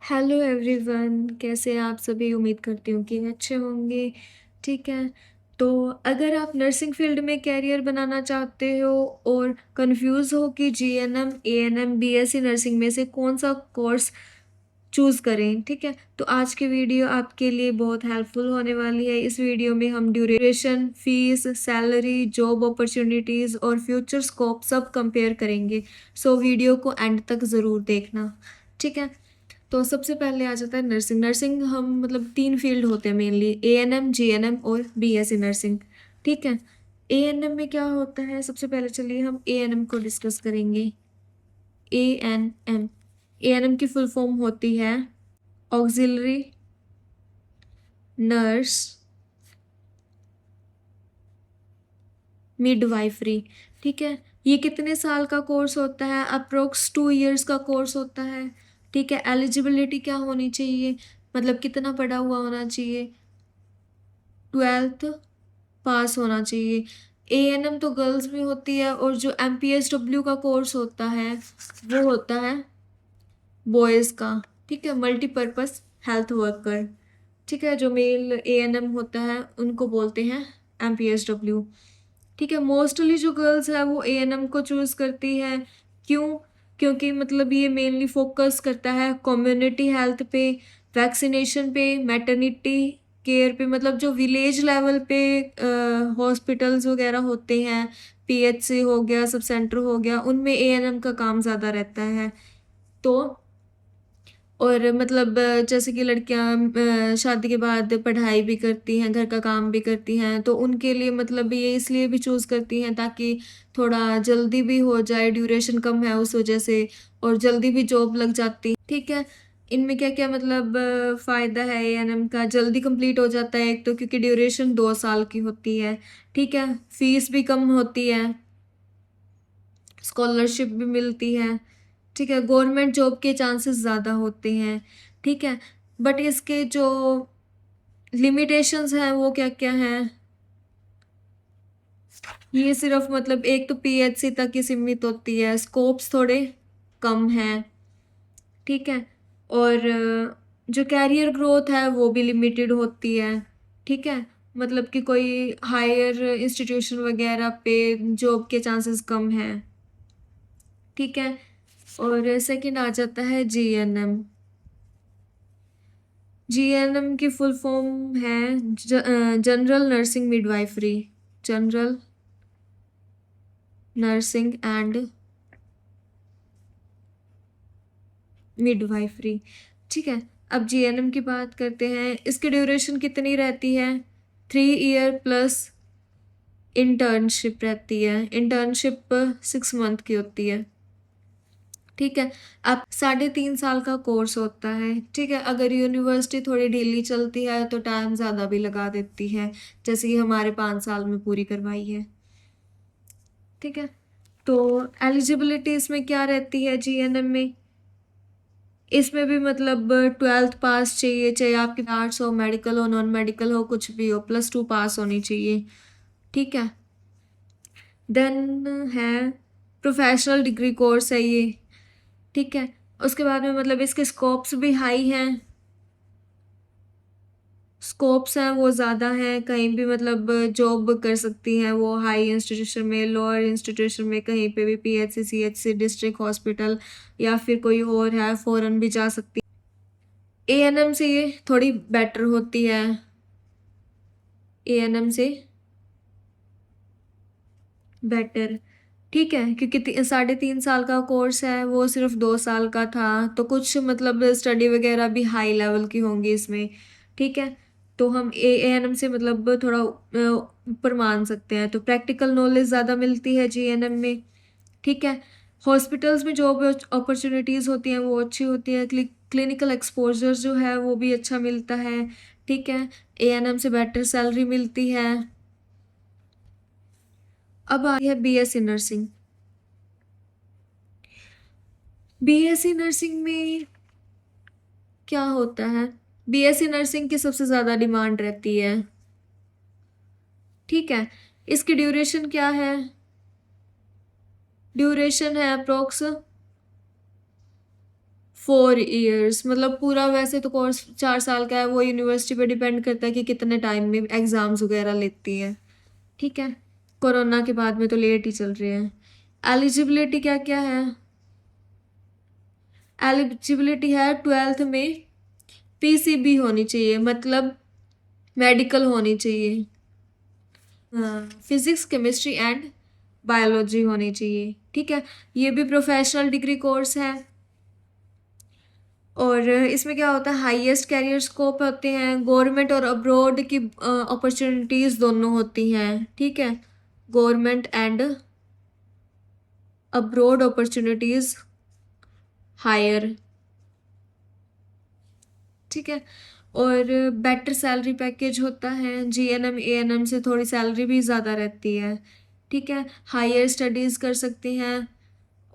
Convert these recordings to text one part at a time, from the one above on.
Hello everyone, कैसे हैं आप सभी। उम्मीद करती हूँ कि अच्छे होंगे। ठीक है। तो अगर आप नर्सिंग फील्ड में कैरियर बनाना चाहते हो और कंफ्यूज हो कि जीएनएम, एएनएम, बीएससी नर्सिंग में से कौन सा कोर्स चूज करें, ठीक है, तो आज की वीडियो आपके लिए बहुत हेल्पफुल होने वाली है। इस वीडियो में हम duration, fees, salary, job opportunities और फ्यूचर स्कोप सब कंपेयर करेंगे। सो वीडियो को एंड तक ज़रूर देखना। ठीक है। तो सबसे पहले आ जाता है नर्सिंग। नर्सिंग हम मतलब तीन फील्ड होते हैं मेनली, एएनएम, जीएनएम और बीएससी नर्सिंग। ठीक है। एएनएम में क्या होता है, सबसे पहले चलिए हम एएनएम को डिस्कस करेंगे। एएनएम, एएनएम की फुल फॉर्म होती है ऑक्सिलरी नर्स मिडवाइफरी। ठीक है। ये कितने साल का कोर्स होता है? अप्रोक्स 2 इयर्स का कोर्स होता है। ठीक है। एलिजिबिलिटी क्या होनी चाहिए, मतलब कितना पढ़ा हुआ होना चाहिए? 12th पास होना चाहिए। एएनएम तो गर्ल्स में होती है, और जो एमपीएसडब्ल्यू का कोर्स होता है वो होता है बॉयज़ का। ठीक है। Multipurpose health worker. ठीक है। जो मेल एएनएम होता है उनको बोलते हैं एमपीएसडब्ल्यू। ठीक है। मोस्टली जो गर्ल्स है वो एएनएम को चूज करती है। क्यों? क्योंकि मतलब ये मेनली फोकस करता है कम्युनिटी हेल्थ पे, वैक्सीनेशन पे, मैटरनिटी केयर पे, मतलब जो विलेज लेवल पे हॉस्पिटल्स वगैरह होते हैं, पीएचसी हो गया, सब सेंटर हो गया, उनमें एएनएम का काम ज़्यादा रहता है। तो और मतलब जैसे कि लड़कियां शादी के बाद पढ़ाई भी करती हैं, घर का काम भी करती हैं, तो उनके लिए मतलब ये इसलिए भी चूज़ करती हैं ताकि थोड़ा जल्दी भी हो जाए, ड्यूरेशन कम है उस वजह से, और जल्दी भी जॉब लग जाती। ठीक है। इनमें क्या क्या मतलब फ़ायदा है एएनएम का? जल्दी कंप्लीट हो जाता है एक तो, क्योंकि ड्यूरेशन 2 साल की होती है। ठीक है। फीस भी कम होती है, स्कॉलरशिप भी मिलती है। ठीक है। गवर्नमेंट जॉब के चांसेस ज़्यादा होते हैं। ठीक है। बट इसके जो लिमिटेशंस हैं वो क्या क्या हैं? ये सिर्फ मतलब एक तो पीएचसी तक ही सीमित होती है, स्कोप्स थोड़े कम हैं। ठीक है। और जो कैरियर ग्रोथ है वो भी लिमिटेड होती है। ठीक है। मतलब कि कोई हायर इंस्टीट्यूशन वगैरह पे जॉब के चांसेस कम हैं। ठीक है। और सेकंड आ जाता है जीएनएम। जीएनएम की फुल फॉर्म है general nursing midwifery. General nursing and midwifery. ठीक है। अब जीएनएम की बात करते हैं। इसकी ड्यूरेशन कितनी रहती है? 3 ईयर प्लस इंटर्नशिप रहती है। इंटर्नशिप 6 मंथ की होती है। ठीक है। अब 3.5 साल का कोर्स होता है। ठीक है। अगर यूनिवर्सिटी थोड़ी ढीली चलती है तो टाइम ज़्यादा भी लगा देती है, जैसे कि हमारे 5 साल में पूरी करवाई है। ठीक है। तो एलिजिबिलिटी इसमें क्या रहती है जीएनएम में? इसमें भी मतलब 12th पास चाहिए, चाहे आपके आर्ट्स हो, मेडिकल हो, नॉन मेडिकल हो, कुछ भी हो, +2 पास होनी चाहिए। ठीक है। देन है प्रोफेशनल डिग्री कोर्स है ये। ठीक है। उसके बाद में मतलब इसके स्कोप्स भी हाई हैं, स्कोप्स हैं वो ज़्यादा हैं, कहीं भी मतलब जॉब कर सकती हैं वो, हाई इंस्टीट्यूशन में, लोअर इंस्टीट्यूशन में, कहीं पे भी, पीएचसी, सीएचसी, डिस्ट्रिक्ट हॉस्पिटल, या फिर कोई और है, फॉरेन भी जा सकती। एएनएम से ये थोड़ी बेटर होती है, एएनएम से बेटर। ठीक है। क्योंकि 3.5 साल का कोर्स है, वो सिर्फ 2 साल का था, तो कुछ मतलब स्टडी वगैरह भी हाई लेवल की होंगी इसमें। ठीक है। तो हम एएनएम से मतलब थोड़ा ऊपर मान सकते हैं, तो प्रैक्टिकल नॉलेज ज़्यादा मिलती है जीएनएम में। ठीक है। हॉस्पिटल्स में जॉब अपॉर्चुनिटीज़ होती हैं वो अच्छी होती है, क्लिनिकल एक्सपोजर जो है वो भी अच्छा मिलता है। ठीक है। एएनएम से बेटर सैलरी मिलती है। अब आ रही है बीएससी नर्सिंग। बीएससी नर्सिंग में क्या होता है? बीएससी नर्सिंग की सबसे ज़्यादा डिमांड रहती है। ठीक है। इसकी ड्यूरेशन क्या है? ड्यूरेशन है अप्रोक्स 4 ईयर्स मतलब पूरा, वैसे तो कोर्स 4 साल का है, वो यूनिवर्सिटी पे डिपेंड करता है कि कितने टाइम में एग्ज़ाम्स वगैरह लेती है, ठीक है? कोरोना के बाद में तो लेट ही चल रहे हैं। एलिजिबिलिटी क्या-क्या है? एलिजिबिलिटी है 12th में पीसीबी होनी चाहिए, मतलब मेडिकल होनी चाहिए। फिज़िक्स, केमिस्ट्री एंड बायोलॉजी होनी चाहिए, ठीक है? ये भी प्रोफ़ेशनल डिग्री कोर्स है। और इसमें क्या होता है, हाईएस्ट कैरियर स्कोप होते हैं, गवर्नमेंट और अब्रॉड की अपॉर्चुनिटीज़ दोनों होती हैं, ठीक है? Government and abroad opportunities higher, ठीक है? और बेटर सैलरी पैकेज होता है, जीएनएम एएनएम से थोड़ी सैलरी भी ज़्यादा रहती है, ठीक है? हायर स्टडीज़ कर सकते हैं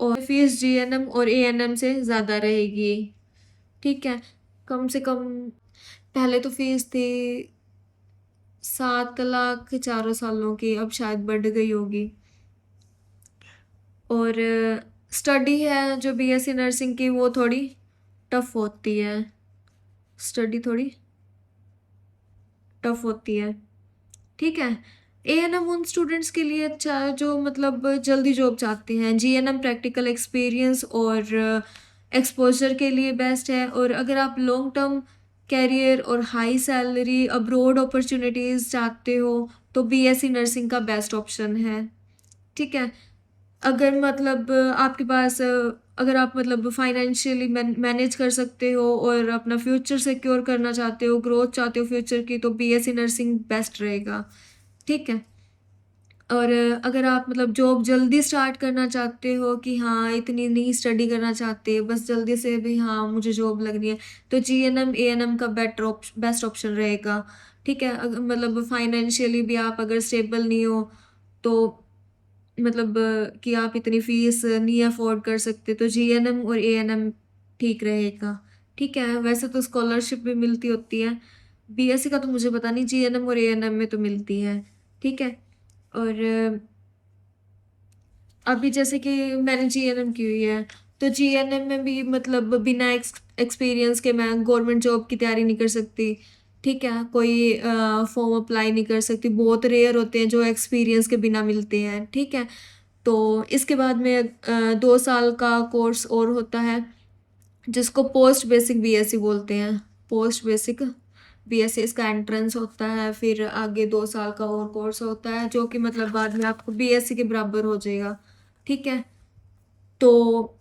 और फीस जीएनएम और एएनएम से ज़्यादा रहेगी, ठीक है? कम से कम पहले तो फीस थी 7 लाख 4 सालों की, अब शायद बढ़ गई होगी। और स्टडी है जो बीएससी नर्सिंग की, वो थोड़ी टफ होती है, स्टडी थोड़ी टफ होती है, ठीक है? एएनएम उन स्टूडेंट्स के लिए अच्छा है जो मतलब जल्दी जॉब चाहते हैं, जीएनएम प्रैक्टिकल एक्सपीरियंस और एक्सपोजर के लिए बेस्ट है। और अगर आप लॉन्ग टर्म कैरियर और हाई सैलरी अब्रॉड अपॉर्चुनिटीज़ चाहते हो तो बीएससी नर्सिंग का बेस्ट ऑप्शन है, ठीक है? अगर मतलब आपके पास अगर आप मतलब फाइनेंशियली मैनेज कर सकते हो और अपना फ्यूचर सिक्योर करना चाहते हो, ग्रोथ चाहते हो फ्यूचर की, तो बीएससी नर्सिंग बेस्ट रहेगा, ठीक है? और अगर आप मतलब जॉब जल्दी स्टार्ट करना चाहते हो कि हाँ, इतनी नहीं स्टडी करना चाहते, बस जल्दी से भी हाँ, मुझे जॉब लगनी है, तो जीएनएम एएनएम का बेस्ट ऑप्शन रहेगा, ठीक है? मतलब फाइनेंशियली भी आप अगर स्टेबल नहीं हो, तो मतलब कि आप इतनी फीस नहीं अफोर्ड कर सकते, तो जीएनएम और एएनएम ठीक रहेगा, ठीक है? वैसे तो स्कॉलरशिप भी मिलती होती है, बीएससी का तो मुझे पता नहीं, जीएनएम और एएनएम में तो मिलती है, ठीक है? और अभी जैसे कि मैंने जीएनएम की हुई है, तो जीएनएम में भी मतलब बिना एक्सपीरियंस के मैं गवर्नमेंट जॉब की तैयारी नहीं कर सकती, ठीक है? कोई फॉर्म अप्लाई नहीं कर सकती, बहुत रेयर होते हैं जो एक्सपीरियंस के बिना मिलते हैं, ठीक है? तो इसके बाद में 2 साल का कोर्स और होता है जिसको पोस्ट बेसिक बीएससी बोलते हैं, पोस्ट बेसिक बीएससी इसका एंट्रेंस होता है, फिर आगे 2 साल का और कोर्स होता है जो कि मतलब बाद में आपको बीएससी के बराबर हो जाएगा, ठीक है? तो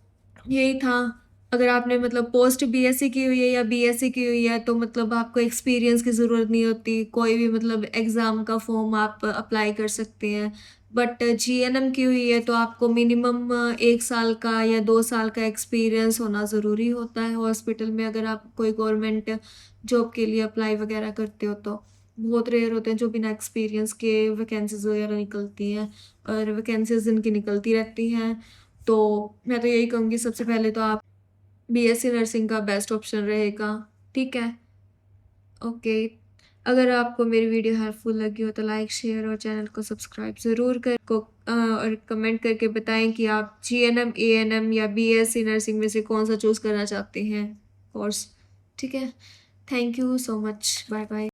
यही था। अगर आपने मतलब पोस्ट बीएससी की हुई है या बीएससी की हुई है तो मतलब आपको एक्सपीरियंस की ज़रूरत नहीं होती, कोई भी मतलब एग्ज़ाम का फॉर्म आप अप्लाई कर सकते हैं। बट जीएनएम की हुई है तो आपको मिनिमम 1 साल का या 2 साल का एक्सपीरियंस होना ज़रूरी होता है हॉस्पिटल में, अगर आप कोई गवर्नमेंट जॉब के लिए अप्लाई वगैरह करते हो तो। बहुत रेयर होते हैं जो बिना एक्सपीरियंस के वैकेंसीज वगैरह निकलती हैं, और वैकेंसीज इनकी निकलती रहती हैं। तो मैं तो यही कहूँगी, सबसे पहले तो आप बीएससी नर्सिंग का बेस्ट ऑप्शन रहेगा, ठीक है? ओके। अगर आपको मेरी वीडियो हेल्पफुल लगी हो तो लाइक, शेयर और चैनल को सब्सक्राइब ज़रूर और कमेंट करके बताएं कि आप जीएनएम, एएनएम या बीएससी नर्सिंग में से कौन सा चूज़ करना चाहते हैं कोर्स, ठीक है? Thank you so much. Bye bye.